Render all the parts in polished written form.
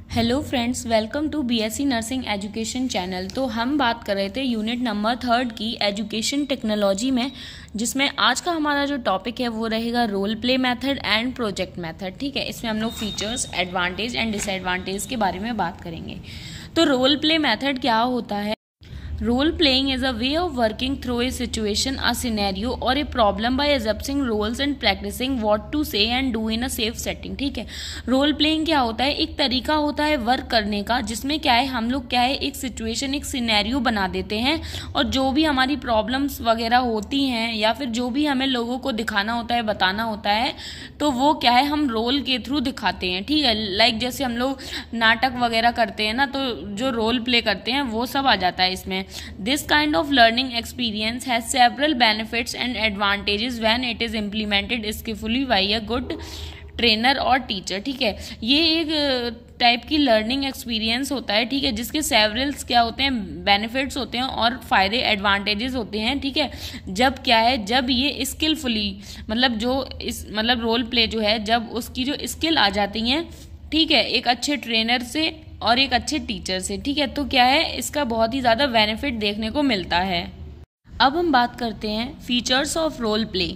Hello friends, welcome to BSc nursing education channel. तो हम बात कर रहे थे यूनिट नंबर 3 की एजुकेशन टेक्नोलॉजी में, जिसमें आज का हमारा जो टॉपिक है वो रहेगा role play method and project method. ठीक है, इसमें हम लोग फीचर्स, एडवांटेज एंड डिसएडवांटेज के बारे में बात करेंगे। तो रोल प्ले मेथड क्या होता है? Role playing is a way of working through a situation, a scenario or a problem by accepting roles and practicing what to say and do in a safe setting। ठीक है, role playing क्या होता है? एक तरीका होता है work करने का, जिसमें क्या है, हम लोग क्या है, एक सिचुएशन, एक सिनेरियो बना देते हैं और जो भी हमारी प्रॉब्लम्स वगैरह होती हैं या फिर जो भी हमें लोगों को दिखाना होता है, बताना होता है, तो वो क्या है, हम रोल के थ्रू दिखाते हैं। ठीक है, लाइक जैसे हम लोग नाटक वगैरह करते हैं ना, तो जो रोल प्ले करते हैं वो सब आ जाता है इसमें। This kind of learning experience has several benefits and advantages when it is implemented skillfully by a good trainer और टीचर। ठीक है, ये एक टाइप की लर्निंग एक्सपीरियंस होता है। ठीक है, जिसके सेवरल्स क्या होते हैं, बेनिफिट्स होते हैं और फायदे, एडवांटेजेस होते हैं। ठीक है, जब क्या है, जब ये स्किलफुली, मतलब जो इस मतलब रोल प्ले जो है, जब उसकी जो स्किल आ जाती हैं, ठीक है, एक अच्छे ट्रेनर से और एक अच्छे टीचर से। ठीक है, तो क्या है, इसका बहुत ही ज़्यादा बेनिफिट देखने को मिलता है। अब हम बात करते हैं features of role play.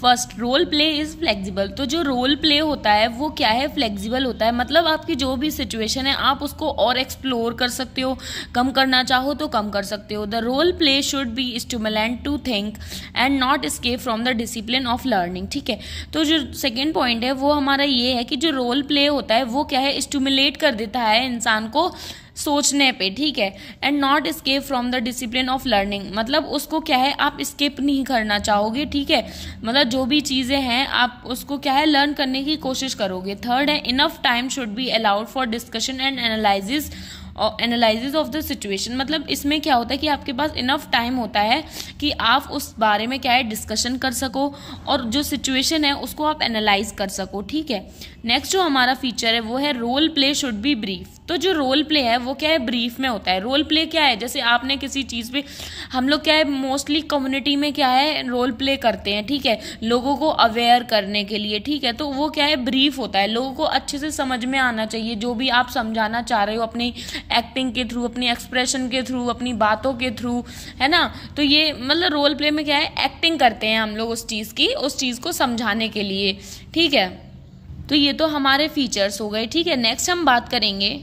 First, role play is flexible. तो जो रोल प्ले होता है वो क्या है, फ्लेक्सिबल होता है। मतलब आपकी जो भी सिचुएशन है आप उसको और एक्सप्लोर कर सकते हो, कम करना चाहो तो कम कर सकते हो। The role play should be stimulant to think and not escape from the discipline of learning. ठीक है, तो जो सेकेंड पॉइंट है वो हमारा ये है कि जो रोल प्ले होता है वो क्या है, स्टिमुलेट कर देता है इंसान को सोचने पे। ठीक है, and not escape from the discipline of learning, मतलब उसको क्या है, आप स्केप नहीं करना चाहोगे। ठीक है, मतलब जो भी चीज़ें हैं आप उसको क्या है, लर्न करने की कोशिश करोगे। थर्ड है, enough time should be allowed for discussion and analysis of the situation. मतलब इसमें क्या होता है कि आपके पास इनफ टाइम होता है कि आप उस बारे में क्या है, डिस्कशन कर सको और जो सिचुएशन है उसको आप एनालाइज कर सको। ठीक है, नेक्स्ट जो हमारा फीचर है वो है role play should be brief. तो जो रोल प्ले है वो क्या है, ब्रीफ में होता है। रोल प्ले क्या है, जैसे आपने किसी चीज़ पे, हम लोग क्या है, मोस्टली कम्युनिटी में क्या है, रोल प्ले करते हैं। ठीक है, लोगों को अवेयर करने के लिए। ठीक है, तो वो क्या है, ब्रीफ होता है, लोगों को अच्छे से समझ में आना चाहिए जो भी आप समझाना चाह रहे हो, अपनी एक्टिंग के थ्रू, अपनी एक्सप्रेशन के थ्रू, अपनी बातों के थ्रू, है ना। तो ये मतलब रोल प्ले में क्या है, एक्टिंग करते हैं हम लोग उस चीज़ को समझाने के लिए। ठीक है, तो ये तो हमारे फीचर्स हो गए। ठीक है, नेक्स्ट हम बात करेंगे,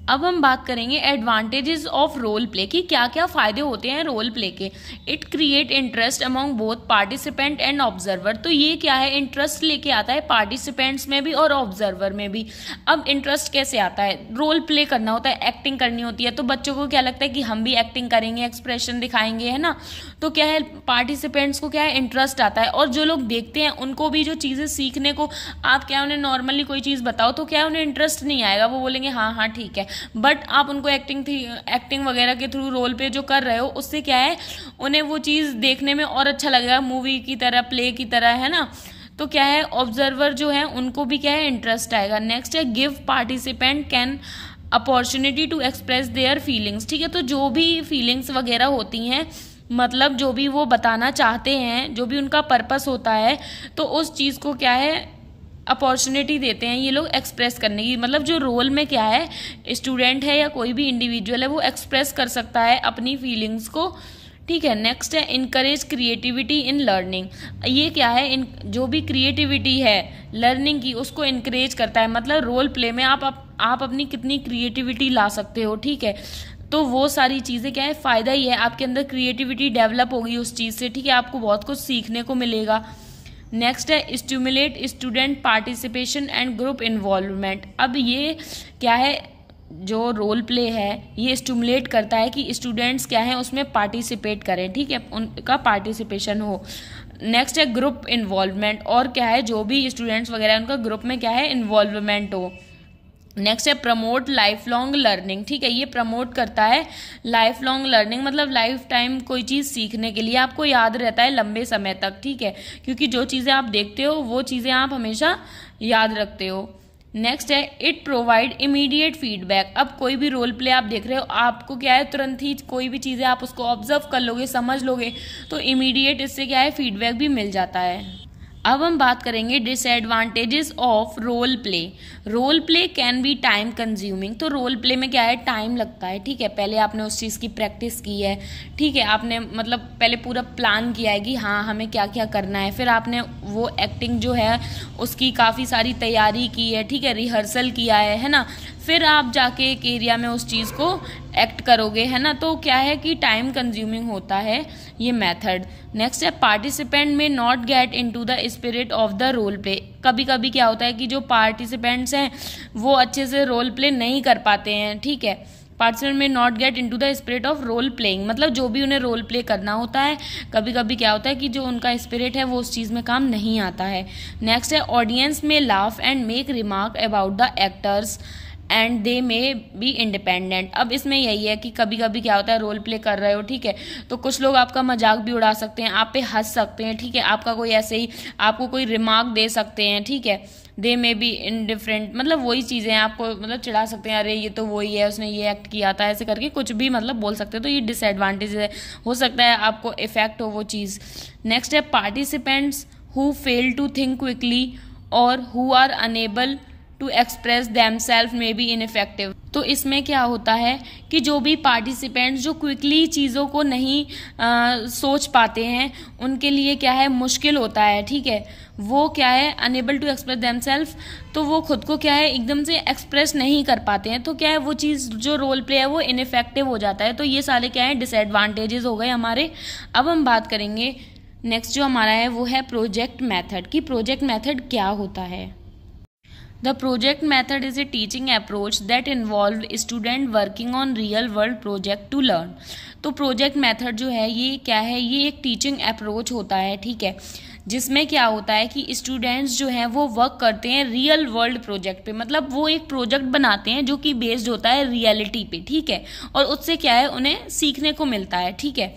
अब हम बात करेंगे एडवांटेजेस ऑफ रोल प्ले की क्या क्या फायदे होते हैं रोल प्ले के। It create interest among both participant and observer. तो ये क्या है, इंटरेस्ट लेके आता है पार्टिसिपेंट्स में भी और ऑब्जर्वर में भी। अब इंटरेस्ट कैसे आता है, रोल प्ले करना होता है, एक्टिंग करनी होती है, तो बच्चों को क्या लगता है कि हम भी एक्टिंग करेंगे, एक्सप्रेशन दिखाएंगे, है ना। तो क्या है, पार्टिसिपेंट्स को क्या है, इंटरेस्ट आता है और जो लोग देखते हैं उनको भी जो चीज़ें सीखने को, आप क्या उन्हें नॉर्मली कोई चीज़ बताओ तो क्या उन्हें इंटरेस्ट नहीं आएगा, वो बोलेंगे हाँ हाँ ठीक है। बट आप उनको एक्टिंग वगैरह के थ्रू रोल पे जो कर रहे हो, उससे क्या है, उन्हें वो चीज़ देखने में और अच्छा लगेगा, मूवी की तरह, प्ले की तरह, है ना। तो क्या है, ऑब्जर्वर जो है उनको भी क्या है, इंटरेस्ट आएगा। नेक्स्ट है, give participant can opportunity to express their feelings. ठीक है, तो जो भी फीलिंग्स वगैरह होती हैं, मतलब जो भी वो बताना चाहते हैं, जो भी उनका पर्पस होता है, तो उस चीज़ को क्या है, अपॉर्चुनिटी देते हैं ये लोग एक्सप्रेस करने की। मतलब जो रोल में क्या है, स्टूडेंट है या कोई भी इंडिविजुअल है, वो एक्सप्रेस कर सकता है अपनी फीलिंग्स को। ठीक है, नेक्स्ट है, इनकरेज क्रिएटिविटी इन लर्निंग। ये क्या है, जो भी क्रिएटिविटी है लर्निंग की, उसको इनकरेज करता है। मतलब रोल प्ले में आप अपनी कितनी क्रिएटिविटी ला सकते हो। ठीक है, तो वो सारी चीज़ें क्या है, फ़ायदा ही है, आपके अंदर क्रिएटिविटी डेवलप होगी उस चीज़ से। ठीक है, आपको बहुत कुछ सीखने को मिलेगा। नेक्स्ट है, stimulate student participation and group involvement. अब ये क्या है, जो रोल प्ले है ये स्टिमुलेट करता है कि स्टूडेंट्स क्या है, उसमें पार्टिसिपेट करें। ठीक है, उनका पार्टिसिपेशन हो। नेक्स्ट है, ग्रुप इन्वॉल्वमेंट, और क्या है, जो भी स्टूडेंट्स वगैरह उनका ग्रुप में क्या है, इन्वॉल्वमेंट हो। नेक्स्ट है, प्रमोट लाइफ लॉन्ग लर्निंग। ठीक है, ये प्रमोट करता है लाइफ लॉन्ग लर्निंग, मतलब लाइफ टाइम कोई चीज़ सीखने के लिए आपको याद रहता है लंबे समय तक। ठीक है, क्योंकि जो चीज़ें आप देखते हो वो चीज़ें आप हमेशा याद रखते हो। नेक्स्ट है, इट प्रोवाइड इमीडिएट फीडबैक। अब कोई भी रोल प्ले आप देख रहे हो, आपको क्या है, तुरंत ही कोई भी चीज़ें आप उसको ऑब्जर्व कर लोगे, समझ लोगे, तो इमीडिएट इससे क्या है, फीडबैक भी मिल जाता है। अब हम बात करेंगे disadvantages of role play. Role play can be time consuming. तो रोल प्ले में क्या है, टाइम लगता है, ठीक है। पहले आपने उस चीज़ की प्रैक्टिस की है, ठीक है, आपने मतलब पहले पूरा प्लान किया है कि हाँ हमें क्या क्या करना है, फिर आपने वो एक्टिंग जो है उसकी काफ़ी सारी तैयारी की है, ठीक है, रिहर्सल किया है ना, फिर आप जाके एक एरिया में उस चीज़ को एक्ट करोगे, है ना। तो क्या है कि टाइम कंज्यूमिंग होता है ये मेथड। नेक्स्ट है participant may not get into the spirit of the role play. कभी कभी क्या होता है कि जो पार्टिसिपेंट्स हैं वो अच्छे से रोल प्ले नहीं कर पाते हैं, ठीक है। Participant may not get into the spirit of role playing, मतलब जो भी उन्हें रोल प्ले करना होता है, कभी कभी क्या होता है कि जो उनका स्पिरिट है वो उस चीज़ में काम नहीं आता है। नेक्स्ट है ऑडियंस में laugh and make remark about the actors and they may be independent. अब इसमें यही है कि कभी कभी क्या होता है, रोल प्ले कर रहे हो, ठीक है, तो कुछ लोग आपका मजाक भी उड़ा सकते हैं, आप पे हंस सकते हैं, ठीक है, आपका कोई ऐसे ही आपको कोई रिमार्क दे सकते हैं, ठीक है। दे मे बी इनडिफरेंट, मतलब वही चीज़ें आपको मतलब चिढ़ा सकते हैं, अरे ये तो वही है, उसने ये एक्ट किया था, ऐसे करके कुछ भी मतलब बोल सकते हैं। तो ये डिसएडवांटेज है, हो सकता है आपको इफेक्ट हो वो चीज़। नेक्स्ट है participants who fail to think quickly और who are unable to express themselves may be ineffective. तो इसमें क्या होता है कि जो भी पार्टिसिपेंट्स जो क्विकली चीज़ों को नहीं सोच पाते हैं, उनके लिए क्या है मुश्किल होता है, ठीक है। वो क्या है अनेबल टू एक्सप्रेस दैमसेल्फ, तो वो खुद को क्या है एकदम से एक्सप्रेस नहीं कर पाते हैं, तो क्या है वो चीज़ जो रोल प्ले है वो इनफेक्टिव हो जाता है। तो ये सारे क्या है डिसएडवांटेजेस हो गए हमारे। अब हम बात करेंगे नेक्स्ट जो हमारा है वो है प्रोजेक्ट मैथड की प्रोजेक्ट मैथड क्या होता है। The project method is a teaching approach that involved student working on real world project to learn। तो प्रोजेक्ट मेथड जो है ये क्या है, ये एक टीचिंग अप्रोच होता है, ठीक है, जिसमें क्या होता है कि स्टूडेंट्स जो हैं वो वर्क करते हैं रियल वर्ल्ड प्रोजेक्ट पे, मतलब वो एक प्रोजेक्ट बनाते हैं जो कि बेस्ड होता है रियलिटी पे, ठीक है, और उससे क्या है उन्हें सीखने को मिलता है, ठीक है।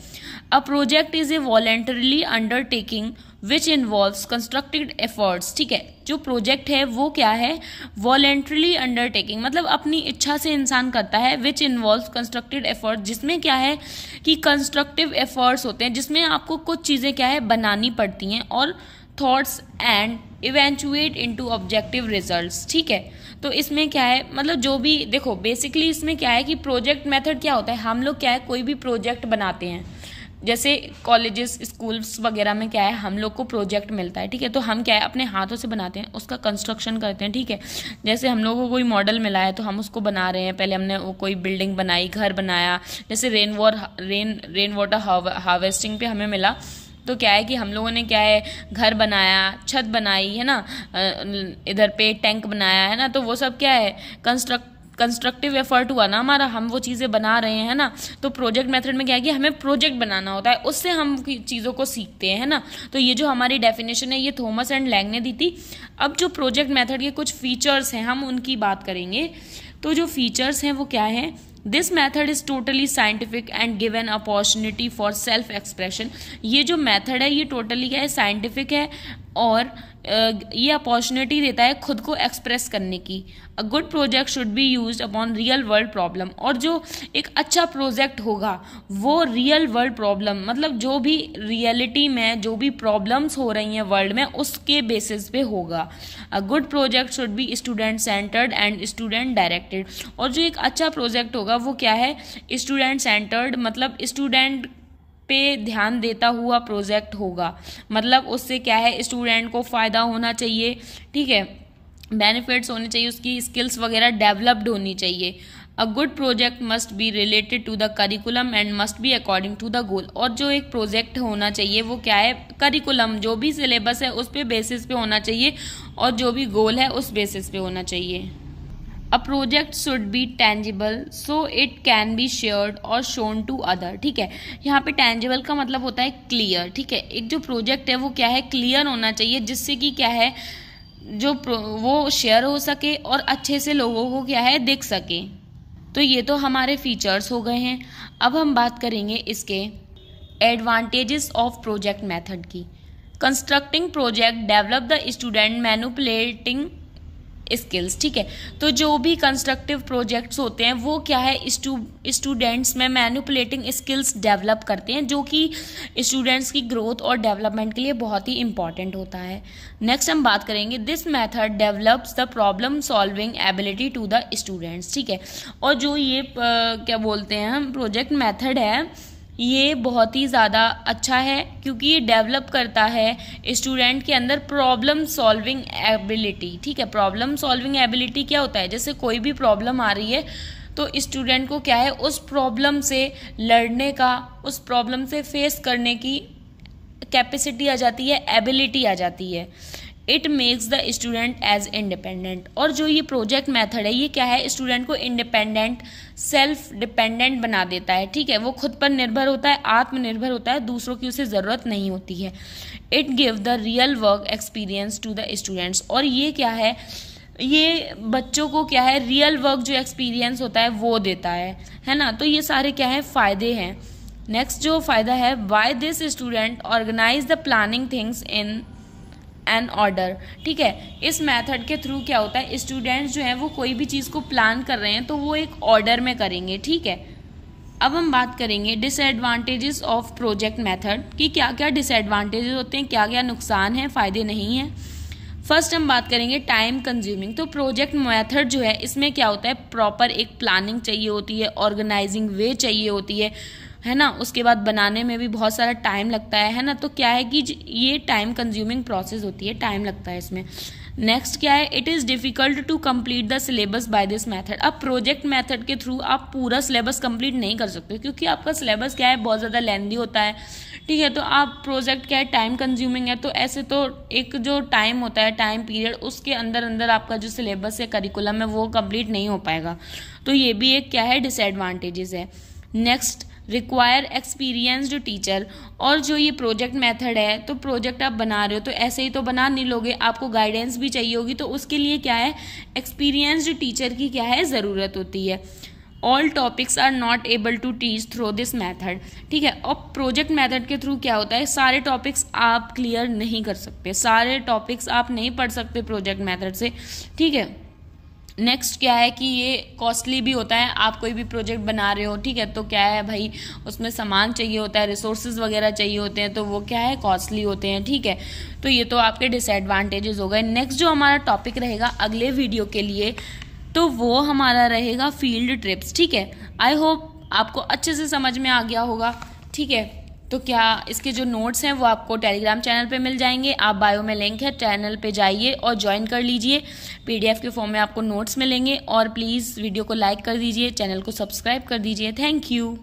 A project is a voluntarily undertaking which involves constructed efforts, ठीक है। जो प्रोजेक्ट है वो क्या है वॉलेंटरली अंडरटेकिंग, मतलब अपनी इच्छा से इंसान करता है, विच इन्वॉल्व्स कंस्ट्रक्टेड एफर्ट्स, जिसमें क्या है कि कंस्ट्रक्टिव एफर्ट्स होते हैं, जिसमें आपको कुछ चीज़ें क्या है बनानी पड़ती हैं, और thoughts and eventuate into objective results, ठीक है। तो इसमें क्या है मतलब जो भी देखो बेसिकली इसमें क्या है कि प्रोजेक्ट मेथड क्या होता है, हम लोग क्या है कोई भी प्रोजेक्ट बनाते हैं, जैसे कॉलेजेस स्कूल्स वगैरह में क्या है हम लोग को प्रोजेक्ट मिलता है, ठीक है, तो हम क्या है अपने हाथों से बनाते हैं, उसका कंस्ट्रक्शन करते हैं, ठीक है। जैसे हम लोगों को कोई मॉडल मिला है तो हम उसको बना रहे हैं, पहले हमने वो कोई बिल्डिंग बनाई, घर बनाया, जैसे रेन वाटर हार्वेस्टिंग पे हमें मिला, तो क्या है कि हम लोगों ने क्या है घर बनाया, छत बनाई, है ना, इधर पे टैंक बनाया, है ना, तो वो सब क्या है कंस्ट्रक्टिव एफर्ट हुआ ना हमारा, हम वो चीज़ें बना रहे हैं, है ना। तो प्रोजेक्ट मेथड में क्या है कि हमें प्रोजेक्ट बनाना होता है, उससे हम चीज़ों को सीखते हैं, है ना। तो ये जो हमारी डेफिनेशन है ये थॉमस एंड लैंग ने दी थी। अब जो प्रोजेक्ट मेथड के कुछ फीचर्स हैं हम उनकी बात करेंगे। तो जो फीचर्स हैं वो क्या है, this method is totally scientific and give an opportunity for self expression. ये जो मैथड है ये टोटली क्या है साइंटिफिक है और ये अपॉर्चुनिटी देता है खुद को एक्सप्रेस करने की। अ good project should be used upon real world problem, और जो एक अच्छा प्रोजेक्ट होगा वो रियल वर्ल्ड प्रॉब्लम, मतलब जो भी रियलिटी में जो भी प्रॉब्लम्स हो रही हैं वर्ल्ड में उसके बेसिस पे होगा। अ good project should be student centred and student directed, और जो एक अच्छा प्रोजेक्ट होगा वो क्या है स्टूडेंट सेंटर्ड, मतलब स्टूडेंट पे ध्यान देता हुआ प्रोजेक्ट होगा, मतलब उससे क्या है स्टूडेंट को फ़ायदा होना चाहिए, ठीक है, बेनिफिट्स होने चाहिए, उसकी स्किल्स वगैरह डेवलप्ड होनी चाहिए। A good project must be related to the curriculum and must be according to the goal, और जो एक प्रोजेक्ट होना चाहिए वो क्या है करिकुलम, जो भी सिलेबस है उस पे बेसिस पे होना चाहिए, और जो भी गोल है उस बेसिस पे होना चाहिए। A project should be tangible so it can be shared और शोन टू अदर, ठीक है। यहाँ पे टेंजिबल का मतलब होता है क्लियर, ठीक है। एक जो प्रोजेक्ट है वो क्या है क्लियर होना चाहिए, जिससे कि क्या है जो वो शेयर हो सके और अच्छे से लोगों को क्या है दिख सके। तो ये तो हमारे फीचर्स हो गए हैं। अब हम बात करेंगे इसके एडवांटेजेस ऑफ प्रोजेक्ट मेथड की। Constructing project develop the student manipulating skills. ठीक है, तो जो भी कंस्ट्रक्टिव प्रोजेक्ट्स होते हैं वो क्या है, स्टूडेंट्स में मैनिपुलेटिंग स्किल्स डेवलप करते हैं, जो कि स्टूडेंट्स की ग्रोथ और डेवलपमेंट के लिए बहुत ही इंपॉर्टेंट होता है। नेक्स्ट हम बात करेंगे, this method develops the problem solving ability to the students. ठीक है, और जो ये क्या बोलते हैं हम प्रोजेक्ट मेथड है, ये बहुत ही ज़्यादा अच्छा है क्योंकि ये डेवलप करता है स्टूडेंट के अंदर प्रॉब्लम सॉल्विंग एबिलिटी। ठीक है, प्रॉब्लम सॉल्विंग एबिलिटी क्या होता है, जैसे कोई भी प्रॉब्लम आ रही है तो स्टूडेंट को क्या है, उस प्रॉब्लम से लड़ने का, उस प्रॉब्लम से फेस करने की कैपेसिटी आ जाती है, एबिलिटी आ जाती है। It makes the student as independent. और जो ये प्रोजेक्ट मेथड है ये क्या है, स्टूडेंट को इंडिपेंडेंट, सेल्फ डिपेंडेंट बना देता है। ठीक है, वो खुद पर निर्भर होता है, आत्मनिर्भर होता है, दूसरों की उसे ज़रूरत नहीं होती है। It give the real work experience to the students. और ये क्या है, ये बच्चों को क्या है, रियल वर्क जो एक्सपीरियंस होता है वो देता है ना। तो ये सारे क्या है, फ़ायदे हैं। नेक्स्ट जो फ़ायदा है, why this student organize the planning things in an order. ठीक है, इस मेथड के थ्रू क्या होता है, स्टूडेंट्स जो हैं वो कोई भी चीज़ को प्लान कर रहे हैं तो वो एक ऑर्डर में करेंगे। ठीक है, अब हम बात करेंगे डिसएडवांटेजेस ऑफ प्रोजेक्ट मेथड कि क्या क्या डिसएडवांटेजेस होते हैं, क्या क्या नुकसान हैं, फ़ायदे नहीं हैं। फर्स्ट हम बात करेंगे टाइम कंज्यूमिंग। तो प्रोजेक्ट मेथड जो है इसमें क्या होता है, प्रॉपर एक प्लानिंग चाहिए होती है, ऑर्गेनाइजिंग वे चाहिए होती है ना। उसके बाद बनाने में भी बहुत सारा टाइम लगता है ना। तो क्या है कि ये टाइम कंज्यूमिंग प्रोसेस होती है, टाइम लगता है इसमें। नेक्स्ट क्या है, it is difficult to complete the syllabus by this method. अब प्रोजेक्ट मेथड के थ्रू आप पूरा सिलेबस कंप्लीट नहीं कर सकते क्योंकि आपका सिलेबस क्या है, बहुत ज़्यादा लेंदी होता है। ठीक है, तो आप प्रोजेक्ट क्या है, टाइम कंज्यूमिंग है, तो ऐसे तो एक जो टाइम होता है, टाइम पीरियड, उसके अंदर अंदर आपका जो सिलेबस है, करिकुलम है, वो कंप्लीट नहीं हो पाएगा। तो ये भी एक क्या है, डिसएडवांटेजेस है। Next, require experienced teacher. और जो ये प्रोजेक्ट मेथड है, तो प्रोजेक्ट आप बना रहे हो तो ऐसे ही तो बना नहीं लोगे, आपको गाइडेंस भी चाहिए होगी, तो उसके लिए क्या है, एक्सपीरियंस्ड टीचर की क्या है, ज़रूरत होती है। All topics are not able to teach through this method. ठीक है, और प्रोजेक्ट मेथड के थ्रू क्या होता है, सारे टॉपिक्स आप क्लियर नहीं कर सकते, सारे टॉपिक्स आप नहीं पढ़ सकते प्रोजेक्ट मेथड से। ठीक है, नेक्स्ट क्या है कि ये कॉस्टली भी होता है। आप कोई भी प्रोजेक्ट बना रहे हो, ठीक है, तो क्या है भाई, उसमें सामान चाहिए होता है, रिसोर्सेज वगैरह चाहिए होते हैं, तो वो क्या है, कॉस्टली होते हैं। ठीक है, तो ये तो आपके डिसएडवांटेजेस हो गए। नेक्स्ट जो हमारा टॉपिक रहेगा अगले वीडियो के लिए, तो वो हमारा रहेगा फील्ड ट्रिप्स। ठीक है, आई होप आपको अच्छे से समझ में आ गया होगा। ठीक है, तो क्या इसके जो नोट्स हैं वो आपको टेलीग्राम चैनल पे मिल जाएंगे। आप बायो में लिंक है, चैनल पे जाइए और ज्वाइन कर लीजिए। पीडीएफ के फॉर्म में आपको नोट्स मिलेंगे। और प्लीज़ वीडियो को लाइक कर दीजिए, चैनल को सब्सक्राइब कर दीजिए। Thank you.